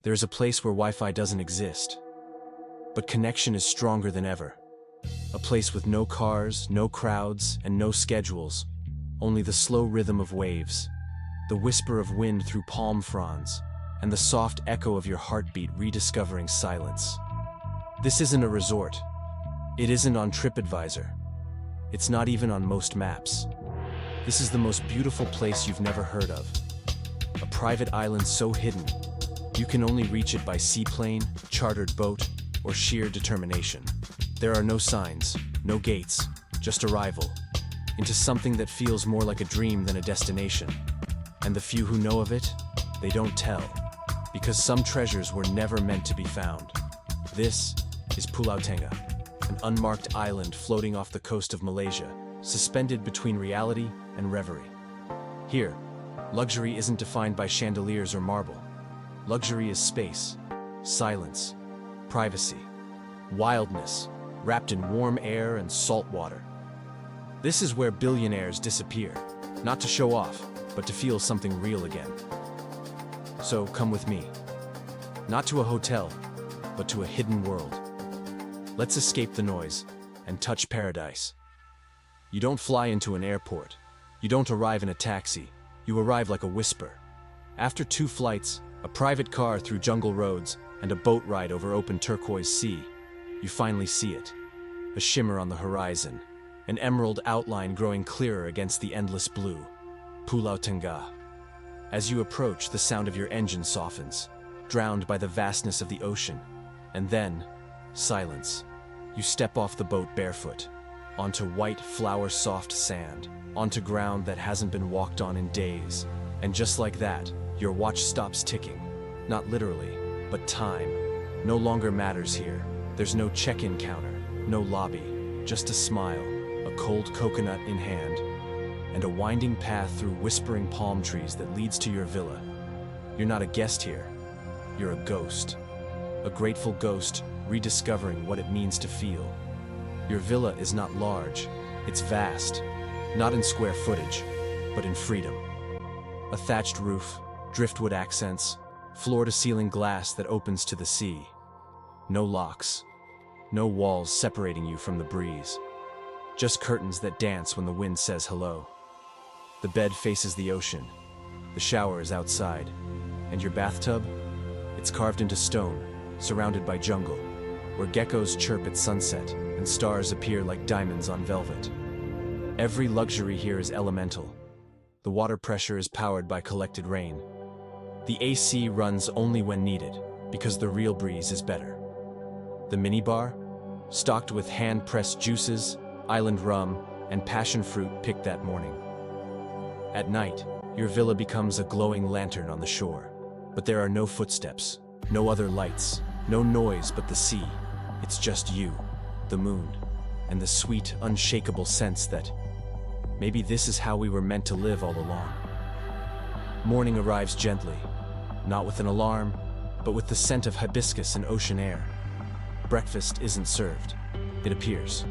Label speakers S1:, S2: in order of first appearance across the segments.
S1: There is a place where Wi-Fi doesn't exist, but connection is stronger than ever. A place with no cars, no crowds, and no schedules, only the slow rhythm of waves, the whisper of wind through palm fronds, and the soft echo of your heartbeat rediscovering silence. This isn't a resort. It isn't on TripAdvisor. It's not even on most maps. This is the most beautiful place you've never heard of. A private island so hidden, you can only reach it by seaplane, chartered boat, or sheer determination. There are no signs, no gates, just arrival, into something that feels more like a dream than a destination. And the few who know of it, they don't tell, because some treasures were never meant to be found. This is Pulau Tengah, an unmarked island floating off the coast of Malaysia, suspended between reality and reverie. Here, luxury isn't defined by chandeliers or marble. Luxury is space, silence, privacy, wildness, wrapped in warm air and salt water. This is where billionaires disappear, not to show off, but to feel something real again. So come with me. Not to a hotel, but to a hidden world. Let's escape the noise and touch paradise. You don't fly into an airport. You don't arrive in a taxi. You arrive like a whisper. After 2 flights, a private car through jungle roads, and a boat ride over open turquoise sea, you finally see it. A shimmer on the horizon, an emerald outline growing clearer against the endless blue. Pulau Tengah. As you approach, the sound of your engine softens, drowned by the vastness of the ocean. And then, silence. You step off the boat barefoot, onto white, flower-soft sand, onto ground that hasn't been walked on in days. And just like that, your watch stops ticking. Not literally, but time no longer matters here. There's no check-in counter, no lobby, just a smile, a cold coconut in hand, and a winding path through whispering palm trees that leads to your villa. You're not a guest here. You're a ghost. A grateful ghost rediscovering what it means to feel. Your villa is not large, it's vast, not in square footage, but in freedom. A thatched roof, driftwood accents, floor-to-ceiling glass that opens to the sea. No locks, no walls separating you from the breeze. Just curtains that dance when the wind says hello. The bed faces the ocean, the shower is outside, and your bathtub? It's carved into stone, surrounded by jungle, where geckos chirp at sunset and stars appear like diamonds on velvet. Every luxury here is elemental. The water pressure is powered by collected rain. The AC runs only when needed, because the real breeze is better. The minibar, stocked with hand-pressed juices, island rum, and passion fruit picked that morning. At night, your villa becomes a glowing lantern on the shore. But there are no footsteps, no other lights, no noise but the sea. It's just you, the moon, and the sweet, unshakable sense that maybe this is how we were meant to live all along. Morning arrives gently, not with an alarm, but with the scent of hibiscus and ocean air. Breakfast isn't served, it appears.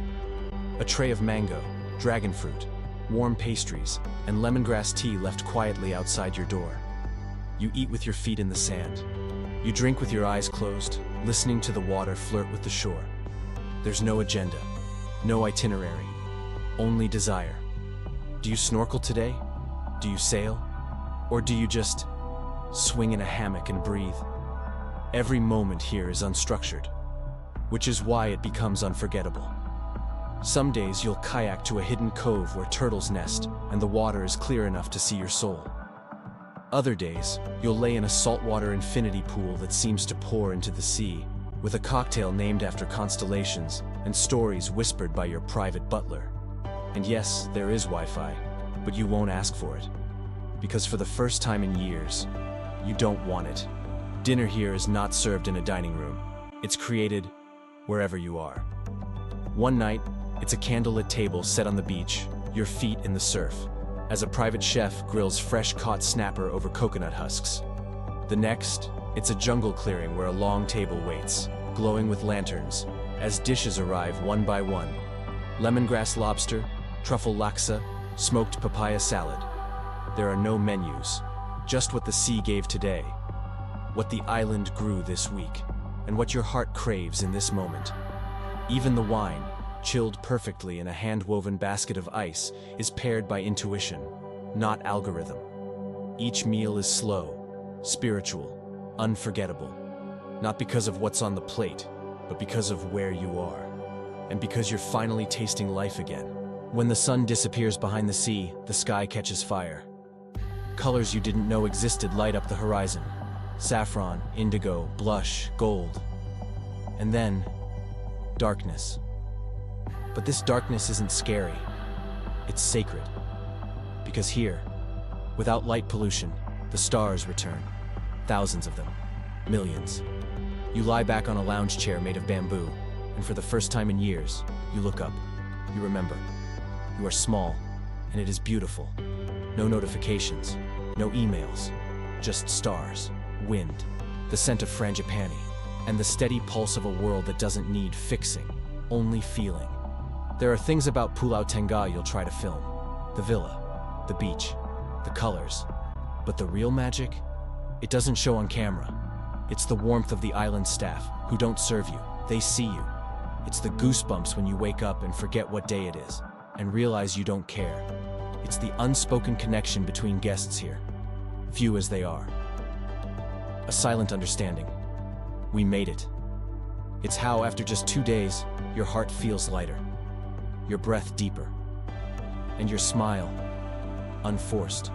S1: A tray of mango, dragon fruit, warm pastries, and lemongrass tea left quietly outside your door. You eat with your feet in the sand. You drink with your eyes closed, listening to the water flirt with the shore. There's no agenda, no itinerary, only desire. Do you snorkel today? Do you sail? Or do you just swing in a hammock and breathe? Every moment here is unstructured, which is why it becomes unforgettable. Some days you'll kayak to a hidden cove where turtles nest and the water is clear enough to see your soul. Other days, you'll lay in a saltwater infinity pool that seems to pour into the sea, with a cocktail named after constellations and stories whispered by your private butler. And yes, there is Wi-Fi, but you won't ask for it. Because for the first time in years, you don't want it. Dinner here is not served in a dining room. It's created wherever you are. One night, it's a candlelit table set on the beach, your feet in the surf, as a private chef grills fresh-caught snapper over coconut husks. The next, it's a jungle clearing where a long table waits, glowing with lanterns, as dishes arrive one by one. Lemongrass lobster, truffle laksa, smoked papaya salad. There are no menus, just what the sea gave today. what the island grew this week, and what your heart craves in this moment. Even the wine, chilled perfectly in a hand-woven basket of ice, is paired by intuition, not algorithm. Each meal is slow, spiritual, unforgettable, not because of what's on the plate, but because of where you are, and because you're finally tasting life again. When the sun disappears behind the sea, the sky catches fire. Colors you didn't know existed light up the horizon. Saffron, indigo, blush, gold. And then, darkness. But this darkness isn't scary. It's sacred. Because here, without light pollution, the stars return. Thousands of them. Millions. You lie back on a lounge chair made of bamboo, and for the first time in years, you look up. You remember. You are small, and it is beautiful. No notifications, no emails, just stars, wind, the scent of frangipani, and the steady pulse of a world that doesn't need fixing, only feeling. There are things about Pulau Tengah you'll try to film. The villa, the beach, the colors. But the real magic? It doesn't show on camera. It's the warmth of the island staff, who don't serve you, they see you. It's the goosebumps when you wake up and forget what day it is, and realize you don't care. It's the unspoken connection between guests here, few as they are. A silent understanding. We made it. It's how, after just 2 days, your heart feels lighter, your breath deeper, and your smile unforced.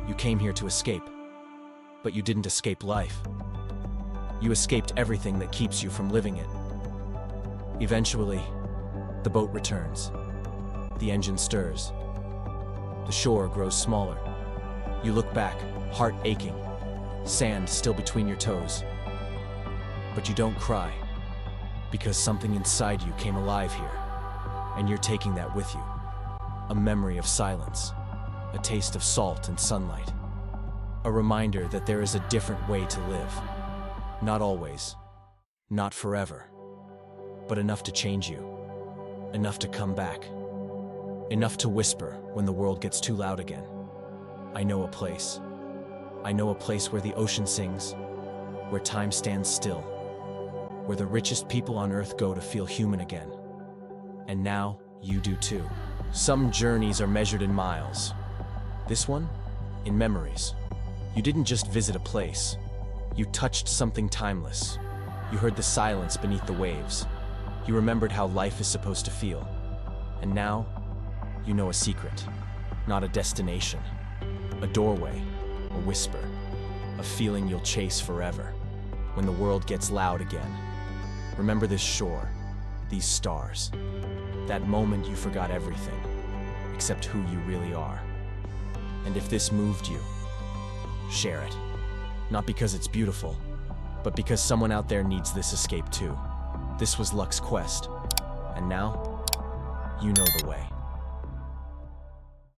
S1: You came here to escape, but you didn't escape life. You escaped everything that keeps you from living it. Eventually, the boat returns. The engine stirs. The shore grows smaller. You look back, heart aching, sand still between your toes. But you don't cry, because something inside you came alive here, and you're taking that with you. A memory of silence, a taste of salt and sunlight. A reminder that there is a different way to live. Not always, not forever, but enough to change you, enough to come back, enough to whisper when the world gets too loud again. I know a place. I know a place where the ocean sings, where time stands still, where the richest people on earth go to feel human again. And now, you do too. Some journeys are measured in miles. This one, in memories. You didn't just visit a place. You touched something timeless. You heard the silence beneath the waves. You remembered how life is supposed to feel. And now, you know a secret. Not a destination. A doorway. A whisper. A feeling you'll chase forever. When the world gets loud again. Remember this shore. These stars. That moment you forgot everything. Except who you really are. And if this moved you, share it. Not because it's beautiful, but because someone out there needs this escape too. This was Luxe Quest, and now, you know the way.